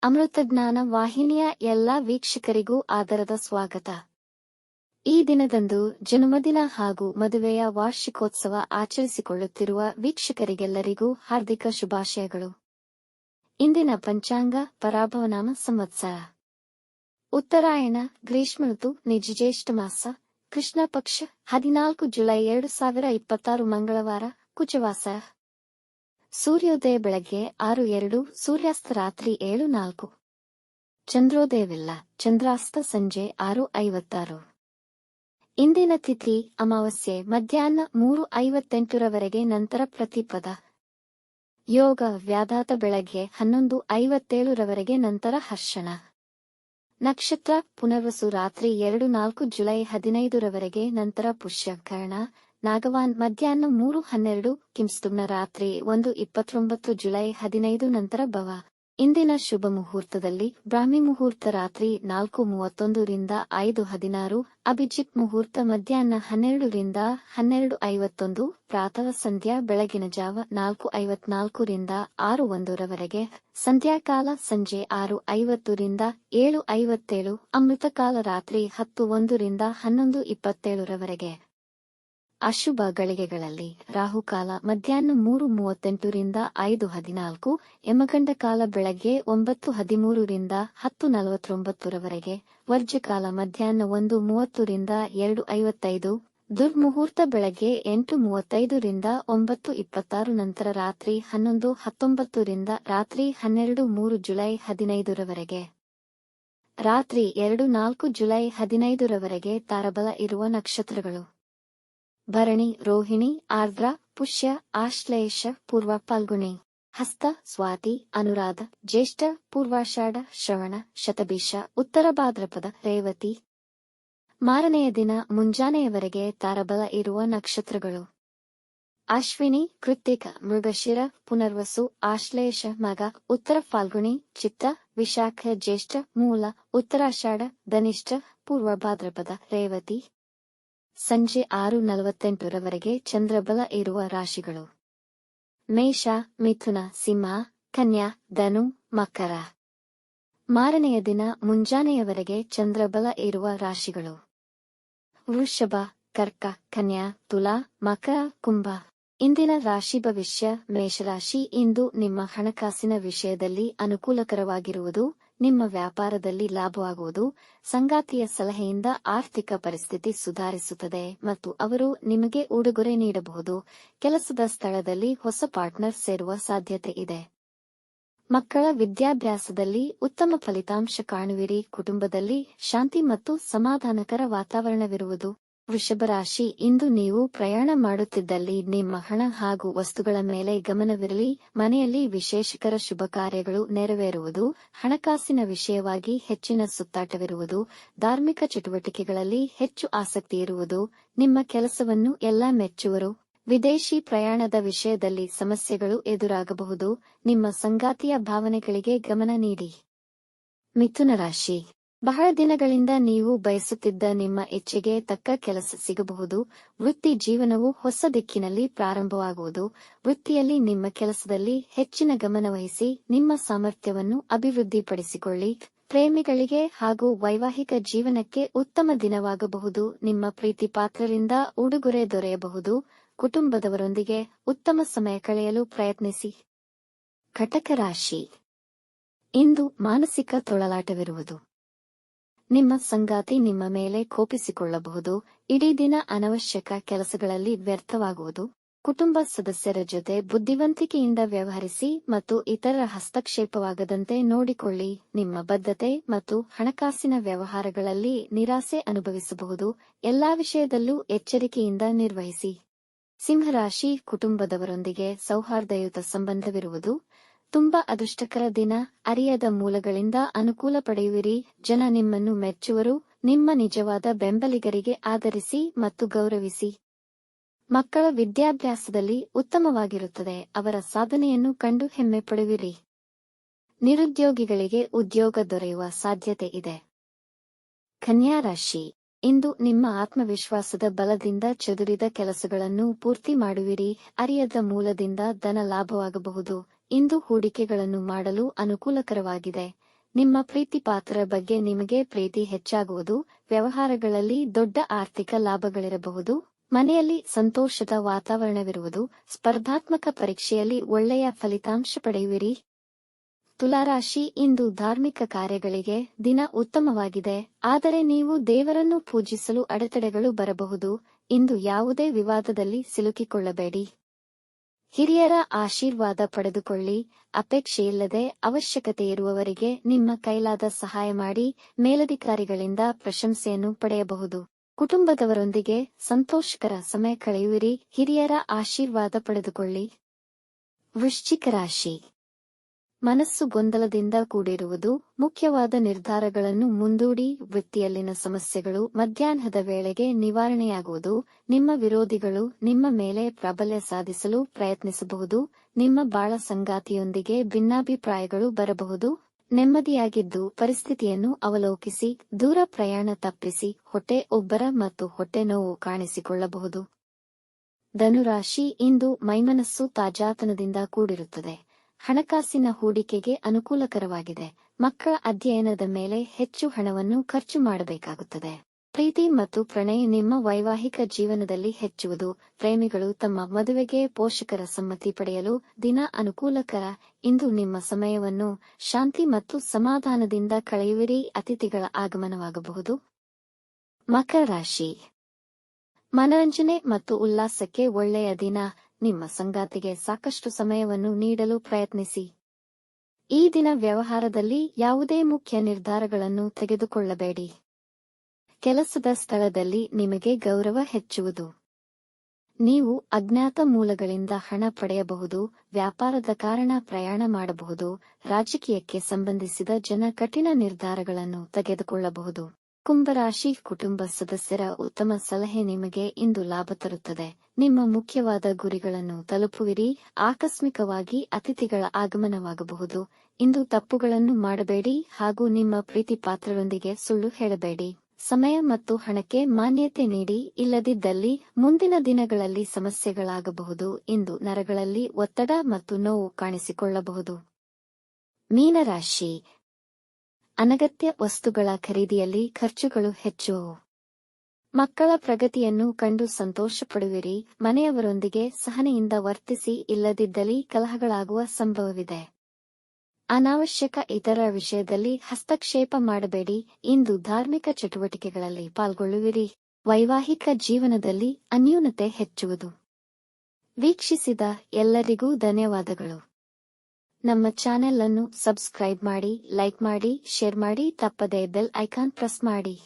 ಅಮೃತಜ್ಞಾನ ವಾಹಿನಿಯ ಎಲ್ಲಾ ವೀಕ್ಷಕರಿಗೂ ಆದರದ ಸ್ವಾಗತ. ಈ ದಿನದಂದು ಜನ್ಮದಿನ ಹಾಗೂ ಮದುವೆಯ ವಾರ್ಷಿಕೋತ್ಸವ ಆಚರಿಸಿಕೊಳ್ಳುತ್ತಿರುವ ವೀಕ್ಷಕರಿಗೆಲ್ಲರಿಗೂ ಹಾರ್ದಿಕ ಶುಭಾಶಯಗಳು. ಇಂದಿನ ಪಂಚಾಂಗ ಪರಾಭವನಾಮ ಸಂವತ್ಸರ ಉತ್ತರಾಯಣ ಗ್ರೀಷ್ಮ ಋತು ನಿಜಜ್ಯೇಷ್ಠ ಮಾಸ ಕೃಷ್ಣ ಪಕ್ಷ 14 ಜುಲೈ 2026 ಮಂಗಳವಾರ ಕುಜವಾಸ. ಸೂರ್ಯೋದಯ ಬೆಳಗ್ಗೆ 6:02, ಸೂರ್ಯಾಸ್ತ ರಾತ್ರಿ 7:04. ಚಂದ್ರೋದಯವಿಲ್ಲ, ಚಂದ್ರಾಸ್ತ ಸಂಜೆ 6:56. ಇಂದಿನ ತಿಥಿ ಅಮಾವಾಸ್ಯೆ ಮಧ್ಯಾಹ್ನ 3:58 ನಂತರ ಪ್ರತಿಪದ. ಯೋಗ ವ್ಯಾಧಾತ ಬೆಳಗ್ಗೆ 11:57 ನಂತರ ಹರ್ಷಣ. ನಕ್ಷತ್ರ ಪುನರ್ವಸು ರಾತ್ರಿ 2:04 ಜುಲೈ 15 ನಂತರ ಪುಷ್ಯಕರಣ. ನಾಗವಾನ್ ಮಧ್ಯಾಹ್ನ 3:12 ಕಿಂಸ್ತುಮ್ನ ರಾತ್ರಿ 1:29 ಜುಲೈ 15 ನಂತರ ಭವ. ಇಂದಿನ ಶುಭ ಮುಹೂರ್ತದಲ್ಲಿ ಬ್ರಾಹ್ಮಿ ಮುಹೂರ್ತ ರಾತ್ರಿ 4:31 ರಿಂದ 5:16, ಅಭಿಜಿತ್ ಮುಹೂರ್ತ ಮಧ್ಯಾಹ್ನ 12 ರಿಂದ 12:51, ಪ್ರಾತಃ ಸಂಧ್ಯಾ ಬೆಳಗಿನ ಜಾವ 4:54 ರಿಂದ 6:01, ಸಂಧ್ಯಾಕಾಲ ಸಂಜೆ 6:50 ರಿಂದ 7:57, ಅಮೃತಕಾಲ ರಾತ್ರಿ 10:01 ರಿಂದ 11:27. ಅಶುಭ ಗಳಿಗೆಗಳಲ್ಲಿ ರಾಹುಕಾಲ ಮಧ್ಯಾಹ್ನ 3:38 ರಿಂದ 5:14, ಯಮಗಂಡ ಕಾಲ ಬೆಳಗ್ಗೆ 9:13 ರಿಂದ 10:49, ವರ್ಜಕಾಲ ಮಧ್ಯಾಹ್ನ 1:30 ರಿಂದ 2:55, ದುರ್ಮುಹೂರ್ತ ಬೆಳಗ್ಗೆ 8:35 ರಿಂದ 9:26 ನಂತರ ರಾತ್ರಿ 11:19 ರಿಂದ ರಾತ್ರಿ 12:03 ಜುಲೈ 15 ರಾತ್ರಿ 2:04 ಜುಲೈ 15 ತಾರಬಲ ಇರುವ ನಕ್ಷತ್ರಗಳು: ಭರಣಿ, ರೋಹಿಣಿ, ಆರ್ದ್ರ, ಪುಷ್ಯ, ಆಶ್ಲೇಷ, ಪೂರ್ವ ಫಾಲ್ಗುಣಿ, ಹಸ್ತ, ಸ್ವಾತಿ, ಅನುರಾಧ, ಜ್ಯೇಷ್ಠ, ಪೂರ್ವಾಷಾಢ, ಶ್ರವಣ, ಶತಭಿಷ, ಉತ್ತರ ಭಾದ್ರಪದ, ರೇವತಿ. ಮಾರನೆಯ ದಿನ ಮುಂಜಾನೆಯವರೆಗೆ ತಾರಬಲ ಇರುವ ನಕ್ಷತ್ರಗಳು: ಅಶ್ವಿನಿ, ಕೃತ್ತಿಕ, ಮೃಗಶಿರ, ಪುನರ್ವಸು, ಆಶ್ಲೇಷ, ಮಗ, ಉತ್ತರ ಫಾಲ್ಗುಣಿ, ಚಿತ್ತ, ವಿಶಾಖ, ಜ್ಯೇಷ್ಠ, ಮೂಲ, ಉತ್ತರಾಷಾಢ, ಧನಿಷ್ಠ, ಪೂರ್ವ ಭಾದ್ರಪದ, ರೇವತಿ. ಸಂಜೆ 6:48 ಚಂದ್ರಬಲ ಇರುವ ರಾಶಿಗಳು: ಮೇಷ, ಮಿಥುನ, ಸಿಂಹ, ಕನ್ಯಾ, ಧನು, ಮಕರ. ಮಾರನೆಯ ದಿನ ಮುಂಜಾನೆಯವರೆಗೆ ಚಂದ್ರಬಲ ಇರುವ ರಾಶಿಗಳು: ವೃಷಭ, ಕರ್ಕ, ಕನ್ಯಾ, ತುಲಾ, ಮಕರ, ಕುಂಭ. ಇಂದಿನ ರಾಶಿ ಭವಿಷ್ಯ: ಮೇಷರಾಶಿ, ಇಂದು ನಿಮ್ಮ ಹಣಕಾಸಿನ ವಿಷಯದಲ್ಲಿ ಅನುಕೂಲಕರವಾಗಿರುವುದು, ನಿಮ್ಮ ವ್ಯಾಪಾರದಲ್ಲಿ ಲಾಭವಾಗುವುದು, ಸಂಗಾತಿಯ ಸಲಹೆಯಿಂದ ಆರ್ಥಿಕ ಪರಿಸ್ಥಿತಿ ಸುಧಾರಿಸುತ್ತದೆ ಮತ್ತು ಅವರು ನಿಮಗೆ ಉಡುಗೊರೆ ನೀಡಬಹುದು. ಕೆಲಸದ ಸ್ಥಳದಲ್ಲಿ ಹೊಸ ಪಾರ್ಟ್ನರ್ ಸೇರುವ ಸಾಧ್ಯತೆ ಇದೆ. ಮಕ್ಕಳ ವಿದ್ಯಾಭ್ಯಾಸದಲ್ಲಿ ಉತ್ತಮ ಫಲಿತಾಂಶ ಕಾಣುವಿರಿ. ಕುಟುಂಬದಲ್ಲಿ ಶಾಂತಿ ಮತ್ತು ಸಮಾಧಾನಕರ ವಾತಾವರಣವಿರುವುದು. ವೃಷಭ ರಾಶಿ, ಇಂದು ನೀವು ಪ್ರಯಾಣ ಮಾಡುತ್ತಿದ್ದಲ್ಲಿ ನಿಮ್ಮ ಹಣ ಹಾಗೂ ವಸ್ತುಗಳ ಮೇಲೆ ಗಮನವಿರಲಿ. ಮನೆಯಲ್ಲಿ ವಿಶೇಷಕರ ಶುಭ ಕಾರ್ಯಗಳು ನೆರವೇರುವುದು. ಹಣಕಾಸಿನ ವಿಷಯವಾಗಿ ಹೆಚ್ಚಿನ ಸುತ್ತಾಟವಿರುವುದು. ಧಾರ್ಮಿಕ ಚಟುವಟಿಕೆಗಳಲ್ಲಿ ಹೆಚ್ಚು ಆಸಕ್ತಿ ಇರುವುದು. ನಿಮ್ಮ ಕೆಲಸವನ್ನು ಎಲ್ಲ ಮೆಚ್ಚುವರು. ವಿದೇಶಿ ಪ್ರಯಾಣದ ವಿಷಯದಲ್ಲಿ ಸಮಸ್ಯೆಗಳು ಎದುರಾಗಬಹುದು. ನಿಮ್ಮ ಸಂಗಾತಿಯ ಭಾವನೆಗಳಿಗೆ ಗಮನ ನೀಡಿ. ಮಿಥುನ ರಾಶಿ, ಬಹಳ ದಿನಗಳಿಂದ ನೀವು ಬಯಸುತ್ತಿದ್ದ ನಿಮ್ಮ ಇಚ್ಛೆಗೆ ತಕ್ಕ ಕೆಲಸ ಸಿಗಬಹುದು. ವೃತ್ತಿ ಜೀವನವು ಹೊಸ ದಿಕ್ಕಿನಲ್ಲಿ ಪ್ರಾರಂಭವಾಗುವುದು. ವೃತ್ತಿಯಲ್ಲಿ ನಿಮ್ಮ ಕೆಲಸದಲ್ಲಿ ಹೆಚ್ಚಿನ ಗಮನವಹಿಸಿ ನಿಮ್ಮ ಸಾಮರ್ಥ್ಯವನ್ನು ಅಭಿವೃದ್ಧಿಪಡಿಸಿಕೊಳ್ಳಿ. ಪ್ರೇಮಿಗಳಿಗೆ ಹಾಗೂ ವೈವಾಹಿಕ ಜೀವನಕ್ಕೆ ಉತ್ತಮ ದಿನವಾಗಬಹುದು. ನಿಮ್ಮ ಪ್ರೀತಿಪಾತ್ರರಿಂದ ಉಡುಗೊರೆ ದೊರೆಯಬಹುದು. ಕುಟುಂಬದವರೊಂದಿಗೆ ಉತ್ತಮ ಸಮಯ ಕಳೆಯಲು ಪ್ರಯತ್ನಿಸಿ. ಕಟಕ ರಾಶಿ, ಇಂದು ಮಾನಸಿಕ ತೊಳಲಾಟವಿರುವುದು. ನಿಮ್ಮ ಸಂಗಾತಿ ನಿಮ್ಮ ಮೇಲೆ ಕೋಪಿಸಿಕೊಳ್ಳಬಹುದು. ಇಡೀ ದಿನ ಅನವಶ್ಯಕ ಕೆಲಸಗಳಲ್ಲಿ ವ್ಯರ್ಥವಾಗುವುದು. ಕುಟುಂಬ ಸದಸ್ಯರ ಜೊತೆ ಬುದ್ಧಿವಂತಿಕೆಯಿಂದ ವ್ಯವಹರಿಸಿ ಮತ್ತು ಇತರರ ಹಸ್ತಕ್ಷೇಪವಾಗದಂತೆ ನೋಡಿಕೊಳ್ಳಿ. ನಿಮ್ಮ ಬದ್ಧತೆ ಮತ್ತು ಹಣಕಾಸಿನ ವ್ಯವಹಾರಗಳಲ್ಲಿ ನಿರಾಸೆ ಅನುಭವಿಸಬಹುದು. ಎಲ್ಲಾ ವಿಷಯದಲ್ಲೂ ಎಚ್ಚರಿಕೆಯಿಂದ ನಿರ್ವಹಿಸಿ. ಸಿಂಹರಾಶಿ, ಕುಟುಂಬದವರೊಂದಿಗೆ ಸೌಹಾರ್ದಯುತ ಸಂಬಂಧವಿರುವುದು. ತುಂಬಾ ಅದೃಷ್ಟಕರ ದಿನ. ಅರಿಯದ ಮೂಲಗಳಿಂದ ಅನುಕೂಲ ಪಡೆಯುವಿರಿ. ಜನ ನಿಮ್ಮನ್ನು ಮೆಚ್ಚುವರು. ನಿಮ್ಮ ನಿಜವಾದ ಬೆಂಬಲಿಗರಿಗೆ ಆದರಿಸಿ ಮತ್ತು ಗೌರವಿಸಿ. ಮಕ್ಕಳ ವಿದ್ಯಾಭ್ಯಾಸದಲ್ಲಿ ಉತ್ತಮವಾಗಿರುತ್ತದೆ. ಅವರ ಸಾಧನೆಯನ್ನು ಕಂಡು ಹೆಮ್ಮೆ ಪಡುವಿರಿ. ನಿರುದ್ಯೋಗಿಗಳಿಗೆ ಉದ್ಯೋಗ ದೊರೆಯುವ ಸಾಧ್ಯತೆ ಇದೆ. ಕನ್ಯಾ ರಾಶಿ, ಇಂದು ನಿಮ್ಮ ಆತ್ಮವಿಶ್ವಾಸದ ಬಲದಿಂದ ಚದುರಿದ ಕೆಲಸಗಳನ್ನು ಪೂರ್ತಿ ಮಾಡುವಿರಿ. ಅರಿಯದ ಮೂಲದಿಂದ ಧನ ಲಾಭವಾಗಬಹುದು. ಇಂದು ಹೂಡಿಕೆಗಳನ್ನು ಮಾಡಲು ಅನುಕೂಲಕರವಾಗಿದೆ. ನಿಮ್ಮ ಪ್ರೀತಿಪಾತ್ರರ ಬಗ್ಗೆ ನಿಮಗೆ ಪ್ರೀತಿ ಹೆಚ್ಚಾಗುವುದು. ವ್ಯವಹಾರಗಳಲ್ಲಿ ದೊಡ್ಡ ಆರ್ಥಿಕ ಲಾಭಗಳಿರಬಹುದು. ಮನೆಯಲ್ಲಿ ಸಂತೋಷದ ವಾತಾವರಣವಿರುವುದು. ಸ್ಪರ್ಧಾತ್ಮಕ ಪರೀಕ್ಷೆಯಲ್ಲಿ ಒಳ್ಳೆಯ ಫಲಿತಾಂಶ ಪಡೆಯುವಿರಿ. ತುಲಾರಾಶಿ, ಇಂದು ಧಾರ್ಮಿಕ ಕಾರ್ಯಗಳಿಗೆ ದಿನ ಉತ್ತಮವಾಗಿದೆ, ಆದರೆ ನೀವು ದೇವರನ್ನು ಪೂಜಿಸಲು ಅಡೆತಡೆಗಳು ಬರಬಹುದು. ಇಂದು ಯಾವುದೇ ವಿವಾದದಲ್ಲಿ ಸಿಲುಕಿಕೊಳ್ಳಬೇಡಿ. ಹಿರಿಯರ ಆಶೀರ್ವಾದ ಪಡೆದುಕೊಳ್ಳಿ. ಅಪೇಕ್ಷೆಯಿಲ್ಲದೆ ಅವಶ್ಯಕತೆಯಿರುವವರಿಗೆ ನಿಮ್ಮ ಕೈಲಾದ ಸಹಾಯ ಮಾಡಿ. ಮೇಲಧಿಕಾರಿಗಳಿಂದ ಪ್ರಶಂಸೆಯನ್ನು ಪಡೆಯಬಹುದು. ಕುಟುಂಬದವರೊಂದಿಗೆ ಸಂತೋಷಕರ ಸಮಯ ಕಳೆಯುವಿರಿ. ಹಿರಿಯರ ಆಶೀರ್ವಾದ ಪಡೆದುಕೊಳ್ಳಿ. ವೃಶ್ಚಿಕ ರಾಶಿ, ಮನಸ್ಸು ಗೊಂದಲದಿಂದ ಕೂಡಿರುವುದು. ಮುಖ್ಯವಾದ ನಿರ್ಧಾರಗಳನ್ನು ಮುಂದೂಡಿ. ವೃತ್ತಿಯಲ್ಲಿನ ಸಮಸ್ಯೆಗಳು ಮಧ್ಯಾಹ್ನದ ವೇಳೆಗೆ ನಿವಾರಣೆಯಾಗುವುದು. ನಿಮ್ಮ ವಿರೋಧಿಗಳು ನಿಮ್ಮ ಮೇಲೆ ಪ್ರಾಬಲ್ಯ ಸಾಧಿಸಲು ಪ್ರಯತ್ನಿಸಬಹುದು. ನಿಮ್ಮ ಬಾಳ ಸಂಗಾತಿಯೊಂದಿಗೆ ಭಿನ್ನಾಭಿಪ್ರಾಯಗಳು ಬರಬಹುದು. ನೆಮ್ಮದಿಯಾಗಿದ್ದು ಪರಿಸ್ಥಿತಿಯನ್ನು ಅವಲೋಕಿಸಿ. ದೂರ ಪ್ರಯಾಣ ತಪ್ಪಿಸಿ. ಹೊಟ್ಟೆ ಒಬ್ಬರ ಮತ್ತು ಹೊಟ್ಟೆ ನೋವು ಕಾಣಿಸಿಕೊಳ್ಳಬಹುದು. ಧನುರಾಶಿ, ಇಂದು ಮೈಮನಸ್ಸು ತಾಜಾತನದಿಂದ ಕೂಡಿರುತ್ತದೆ. ಹಣಕಾಸಿನ ಹೂಡಿಕೆಗೆ ಅನುಕೂಲಕರವಾಗಿದೆ. ಮಕ್ಕಳ ಅಧ್ಯಯನದ ಮೇಲೆ ಹೆಚ್ಚು ಹಣವನ್ನು ಖರ್ಚು ಮಾಡಬೇಕಾಗುತ್ತದೆ. ಪ್ರೀತಿ ಮತ್ತು ಪ್ರಣಯ ನಿಮ್ಮ ವೈವಾಹಿಕ ಜೀವನದಲ್ಲಿ ಹೆಚ್ಚುವುದು. ಪ್ರೇಮಿಗಳು ತಮ್ಮ ಮದುವೆಗೆ ಪೋಷಕರ ಸಮ್ಮತಿ ಪಡೆಯಲು ದಿನ ಅನುಕೂಲಕರ. ಇಂದು ನಿಮ್ಮ ಸಮಯವನ್ನು ಶಾಂತಿ ಮತ್ತು ಸಮಾಧಾನದಿಂದ ಕಳೆಯುವಿರಿ. ಅತಿಥಿಗಳ ಆಗಮನವಾಗಬಹುದು. ಮಕರ ರಾಶಿ, ಮನರಂಜನೆ ಮತ್ತು ಉಲ್ಲಾಸಕ್ಕೆ ಒಳ್ಳೆಯ ದಿನ. ನಿಮ್ಮ ಸಂಗಾತಿಗೆ ಸಾಕಷ್ಟು ಸಮಯವನ್ನು ನೀಡಲು ಪ್ರಯತ್ನಿಸಿ. ಈ ದಿನ ವ್ಯವಹಾರದಲ್ಲಿ ಯಾವುದೇ ಮುಖ್ಯ ನಿರ್ಧಾರಗಳನ್ನು ತೆಗೆದುಕೊಳ್ಳಬೇಡಿ. ಕೆಲಸದ ಸ್ಥಳದಲ್ಲಿ ನಿಮಗೆ ಗೌರವ ಹೆಚ್ಚುವುದು. ನೀವು ಅಜ್ಞಾತ ಮೂಲಗಳಿಂದ ಹಣ ಪಡೆಯಬಹುದು. ವ್ಯಾಪಾರದ ಕಾರಣ ಪ್ರಯಾಣ ಮಾಡಬಹುದು. ರಾಜಕೀಯಕ್ಕೆ ಸಂಬಂಧಿಸಿದ ಜನ ಕಠಿಣ ನಿರ್ಧಾರಗಳನ್ನು ತೆಗೆದುಕೊಳ್ಳಬಹುದು. ಕುಂಭರಾಶಿ, ಕುಟುಂಬ ಸದಸ್ಯರ ಉತ್ತಮ ಸಲಹೆ ನಿಮಗೆ ಇಂದು ಲಾಭ ತರುತ್ತದೆ. ನಿಮ್ಮ ಮುಖ್ಯವಾದ ಗುರಿಗಳನ್ನು ತಲುಪುವಿರಿ. ಆಕಸ್ಮಿಕವಾಗಿ ಅತಿಥಿಗಳ ಆಗಮನವಾಗಬಹುದು. ಇಂದು ತಪ್ಪುಗಳನ್ನು ಮಾಡಬೇಡಿ ಹಾಗೂ ನಿಮ್ಮ ಪ್ರೀತಿಪಾತ್ರರೊಂದಿಗೆ ಸುಳ್ಳು ಹೇಳಬೇಡಿ. ಸಮಯ ಮತ್ತು ಹಣಕ್ಕೆ ಮಾನ್ಯತೆ ನೀಡಿ. ಇಲ್ಲದಿದ್ದಲ್ಲಿ ಮುಂದಿನ ದಿನಗಳಲ್ಲಿ ಸಮಸ್ಯೆಗಳಾಗಬಹುದು. ಇಂದು ನರಗಳಲ್ಲಿ ಒತ್ತಡ ಮತ್ತು ನೋವು ಕಾಣಿಸಿಕೊಳ್ಳಬಹುದು. ಮೀನರಾಶಿ, ಅನಗತ್ಯ ವಸ್ತುಗಳ ಖರೀದಿಯಲ್ಲಿ ಖರ್ಚುಗಳು ಹೆಚ್ಚುವವು. ಮಕ್ಕಳ ಪ್ರಗತಿಯನ್ನು ಕಂಡು ಸಂತೋಷಪಡುವಿರಿ. ಮನೆಯವರೊಂದಿಗೆ ಸಹನೆಯಿಂದ ವರ್ತಿಸಿ. ಇಲ್ಲದಿದ್ದಲ್ಲಿ ಕಲಹಗಳಾಗುವ ಸಂಭವವಿದೆ. ಅನಾವಶ್ಯಕ ಇತರ ವಿಷಯದಲ್ಲಿ ಹಸ್ತಕ್ಷೇಪ ಮಾಡಬೇಡಿ. ಇಂದು ಧಾರ್ಮಿಕ ಚಟುವಟಿಕೆಗಳಲ್ಲಿ ಪಾಲ್ಗೊಳ್ಳುವಿರಿ. ವೈವಾಹಿಕ ಜೀವನದಲ್ಲಿ ಅನ್ಯೂನತೆ ಹೆಚ್ಚುವುದು. ವೀಕ್ಷಿಸಿದ ಎಲ್ಲರಿಗೂ ಧನ್ಯವಾದಗಳು. ನಮ್ಮ ಚಾನೆಲ್ ಅನ್ನು ಸಬ್ಸ್ಕ್ರೈಬ್ ಮಾಡಿ, ಲೈಕ್ ಮಾಡಿ, ಶೇರ್ ಮಾಡಿ. ತಪ್ಪದೇ ಬೆಲ್ ಐಕಾನ್ ಪ್ರೆಸ್ ಮಾಡಿ.